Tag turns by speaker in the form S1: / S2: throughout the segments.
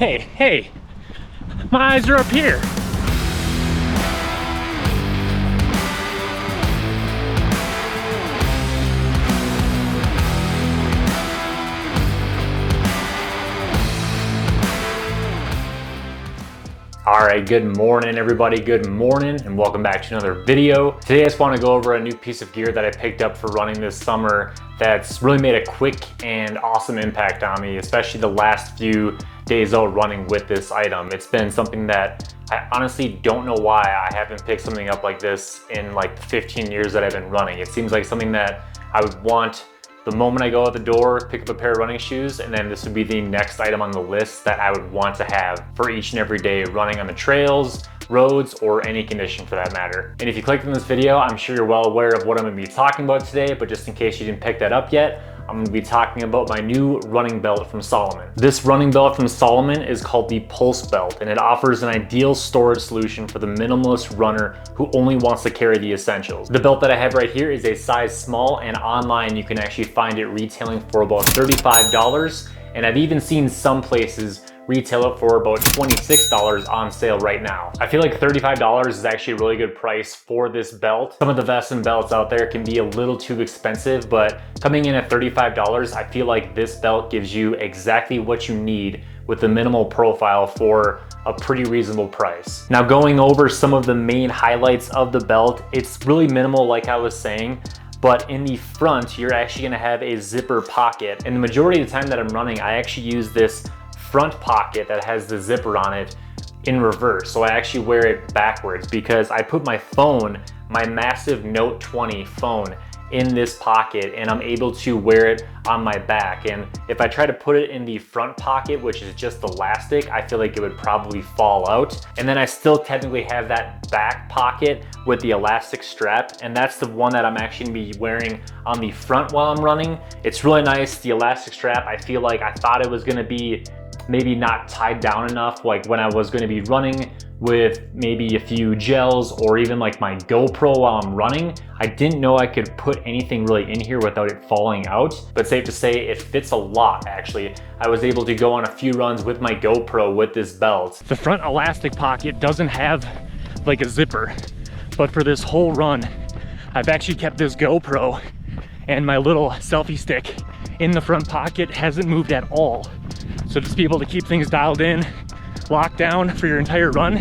S1: Hey, my eyes are up here. All right, good morning, everybody. Good morning, and welcome back to another video. Today, I just want to go over a new piece of gear that I picked up for running this summer that's really made a quick and awesome impact on me, especially the last few days out running with this item. It's been something that I honestly don't know why I haven't picked something up like this in like the 15 years that I've been running. It seems like something that I would want the moment I go out the door, pick up a pair of running shoes, and then this would be the next item on the list that I would want to have for each and every day running on the trails, roads, or any condition for that matter. And if you clicked on this video, I'm sure you're well aware of what I'm gonna be talking about today, but just in case you didn't pick that up yet, I'm gonna be talking about my new running belt from Salomon. This running belt from Salomon is called the Pulse Belt, and it offers an ideal storage solution for the minimalist runner who only wants to carry the essentials. The belt that I have right here is a size small, and online you can actually find it retailing for about $35, and I've even seen some places retail it for about $26 on sale right now. I feel like $35 is actually a really good price for this belt. Some of the vests and belts out there can be a little too expensive, but coming in at $35, I feel like this belt gives you exactly what you need with the minimal profile for a pretty reasonable price. Now, going over some of the main highlights of the belt, it's really minimal like I was saying, but in the front, you're actually gonna have a zipper pocket. And the majority of the time that I'm running, I actually use this front pocket that has the zipper on it in reverse. So I actually wear it backwards because I put my phone, my massive Note 20 phone, in this pocket, and I'm able to wear it on my back. And if I try to put it in the front pocket, which is just elastic, I feel like it would probably fall out. And then I still technically have that back pocket with the elastic strap, and that's the one that I'm actually gonna be wearing on the front while I'm running. It's really nice, the elastic strap. I feel like I thought it was gonna be maybe not tied down enough, like when I was gonna be running with maybe a few gels or even like my GoPro while I'm running. I didn't know I could put anything really in here without it falling out, but safe to say it fits a lot actually. I was able to go on a few runs with my GoPro with this belt. The front elastic pocket doesn't have like a zipper, but for this whole run, I've actually kept this GoPro and my little selfie stick in the front pocket, hasn't moved at all. So just be able to keep things dialed in, locked down for your entire run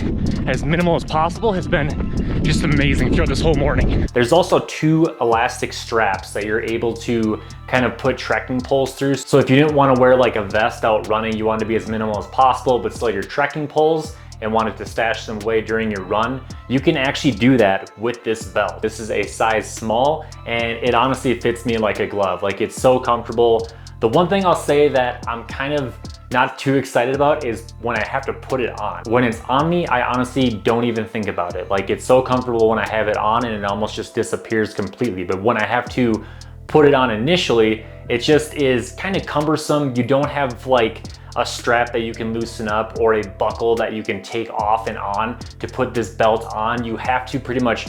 S1: as minimal as possible has been just amazing throughout this whole morning. There's also two elastic straps that you're able to kind of put trekking poles through. So if you didn't want to wear like a vest out running, you want to be as minimal as possible, but still your trekking poles, and wanted to stash them away during your run, you can actually do that with this belt. This is a size small, and it honestly fits me like a glove. Like, it's so comfortable. The one thing I'll say that I'm kind of not too excited about is when I have to put it on. When it's on me, I honestly don't even think about it. Like, it's so comfortable when I have it on and it almost just disappears completely. But when I have to put it on initially, it just is kind of cumbersome. You don't have like a strap that you can loosen up or a buckle that you can take off and on to put this belt on. You have to pretty much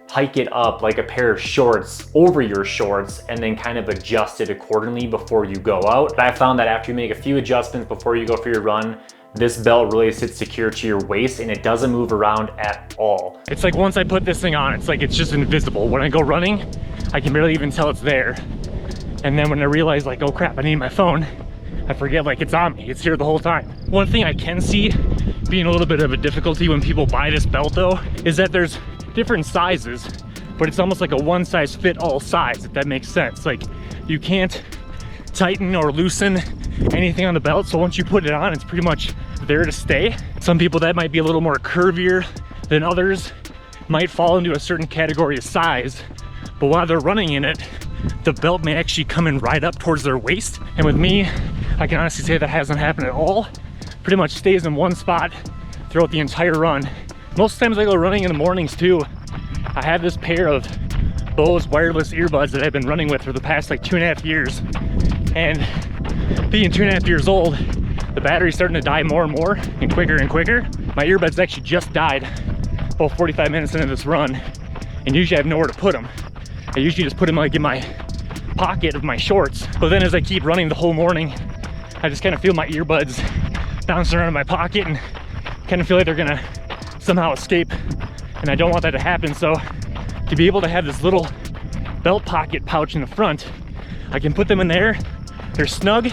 S1: hike it up like a pair of shorts over your shorts and then kind of adjust it accordingly before you go out. But I found that after you make a few adjustments before you go for your run, this belt really sits secure to your waist and it doesn't move around at all. It's like once I put this thing on, it's like it's just invisible. When I go running, I can barely even tell it's there. And then when I realize like, oh crap, I need my phone, I forget like it's on me, it's here the whole time. One thing I can see being a little bit of a difficulty when people buy this belt though, is that there's different sizes, but it's almost like a one size fit all size, if that makes sense. Like, you can't tighten or loosen anything on the belt, so once you put it on, it's pretty much there to stay. Some people that might be a little more curvier than others might fall into a certain category of size, but while they're running in it, the belt may actually come in right up towards their waist. And with me, I can honestly say that hasn't happened at all. Pretty much stays in one spot throughout the entire run. Most times I go running in the mornings too. I have this pair of Bose wireless earbuds that I've been running with for the past like 2.5 years. And being 2.5 years old, the battery's starting to die more and more and quicker. My earbuds actually just died about 45 minutes into this run. And usually I have nowhere to put them. I usually just put them like in my pocket of my shorts. But then as I keep running the whole morning, I just kind of feel my earbuds
S2: bouncing around in my pocket and kind of feel like they're gonna somehow escape, and I don't want that to happen. So to be able to have this little belt pocket pouch in the front, I can put them in there. They're snug,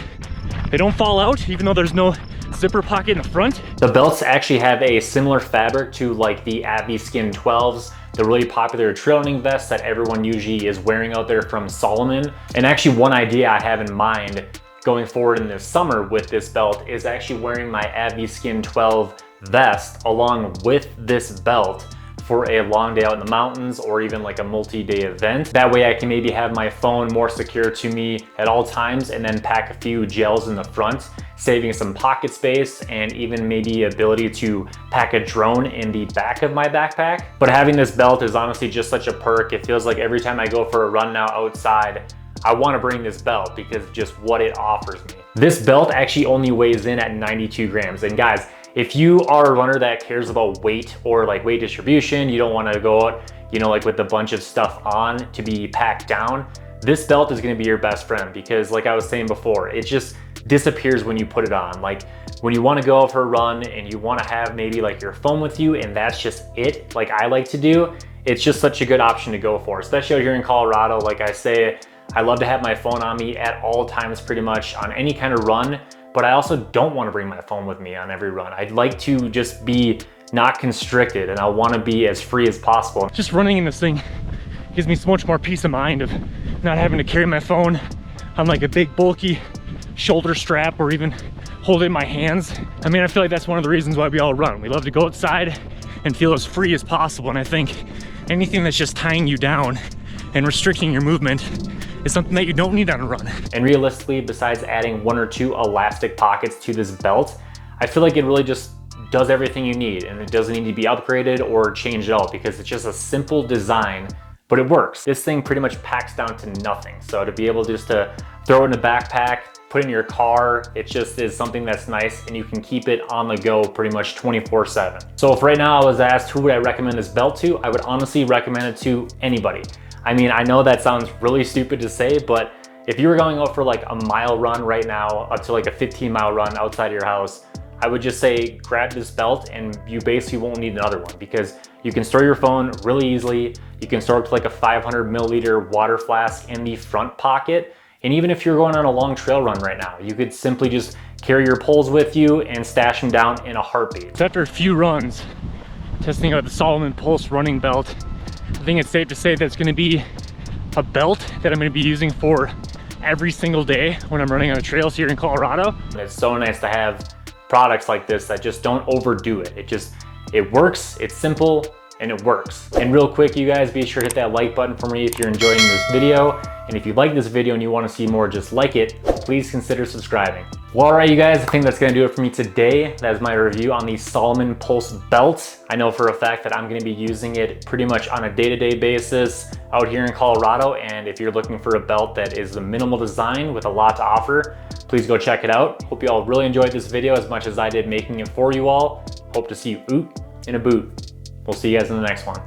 S2: they don't fall out, even though there's no zipper pocket in the front.
S1: The belts actually have a similar fabric to like the Abby Skin 12s, the really popular trail running vests that everyone usually is wearing out there from Salomon. And actually one idea I have in mind going forward in this summer with this belt is actually wearing my Abby Skin 12 vest along with this belt for a long day out in the mountains or even like a multi-day event. That way I can maybe have my phone more secure to me at all times and then pack a few gels in the front, saving some pocket space and even maybe ability to pack a drone in the back of my backpack. But having this belt is honestly just such a perk. It feels like every time I go for a run now outside, I want to bring this belt because just what it offers me. This belt actually only weighs in at 92 grams. And guys, if you are a runner that cares about weight or like weight distribution, you don't want to go out, you know, like with a bunch of stuff on to be packed down, this belt is going to be your best friend because like I was saying before, it just disappears when you put it on. Like when you want to go out for a run and you want to have maybe like your phone with you and that's just it, like I like to do, it's just such a good option to go for, especially out here in Colorado. Like I say, I love to have my phone on me at all times pretty much on any kind of run, but I also don't want to bring my phone with me on every run. I'd like to just be not constricted and I want to be as free as possible.
S2: Just running in this thing gives me so much more peace of mind of not having to carry my phone on like a big bulky shoulder strap or even hold it in my hands. I mean, I feel like that's one of the reasons why we all run. We love to go outside and feel as free as possible. And I think anything that's just tying you down and restricting your movement is something that you don't need on a run.
S1: And realistically, besides adding 1 or 2 elastic pockets to this belt, I feel like it really just does everything you need and it doesn't need to be upgraded or changed at all because it's just a simple design, but it works. This thing pretty much packs down to nothing. So to be able just to throw it in a backpack, put it in your car, it just is something that's nice and you can keep it on the go pretty much 24/7. So if right now I was asked who would I recommend this belt to, I would honestly recommend it to anybody. I mean, I know that sounds really stupid to say, but if you were going out for like a mile run right now, up to like a 15-mile run outside of your house, I would just say grab this belt and you basically won't need another one because you can store your phone really easily. You can store up to like a 500 milliliter water flask in the front pocket. And even if you're going on a long trail run right now, you could simply just carry your poles with you and stash them down in a heartbeat.
S2: After a few runs, testing out the Salomon Pulse running belt, I think it's safe to say that it's going to be a belt that I'm going to be using for every single day when I'm running on the trails here in Colorado.
S1: It's so nice to have products like this that just don't overdo it. It works, it's simple, and it works. And real quick, you guys, be sure to hit that like button for me if you're enjoying this video. And if you like this video and you want to see more just like it, please consider subscribing. Well, all right, you guys, I think that's gonna do it for me today. That is my review on the Salomon Pulse belt. I know for a fact that I'm gonna be using it pretty much on a day-to-day basis out here in Colorado. And if you're looking for a belt that is a minimal design with a lot to offer, please go check it out. Hope you all really enjoyed this video as much as I did making it for you all. Hope to see you in a boot. We'll see you guys in the next one.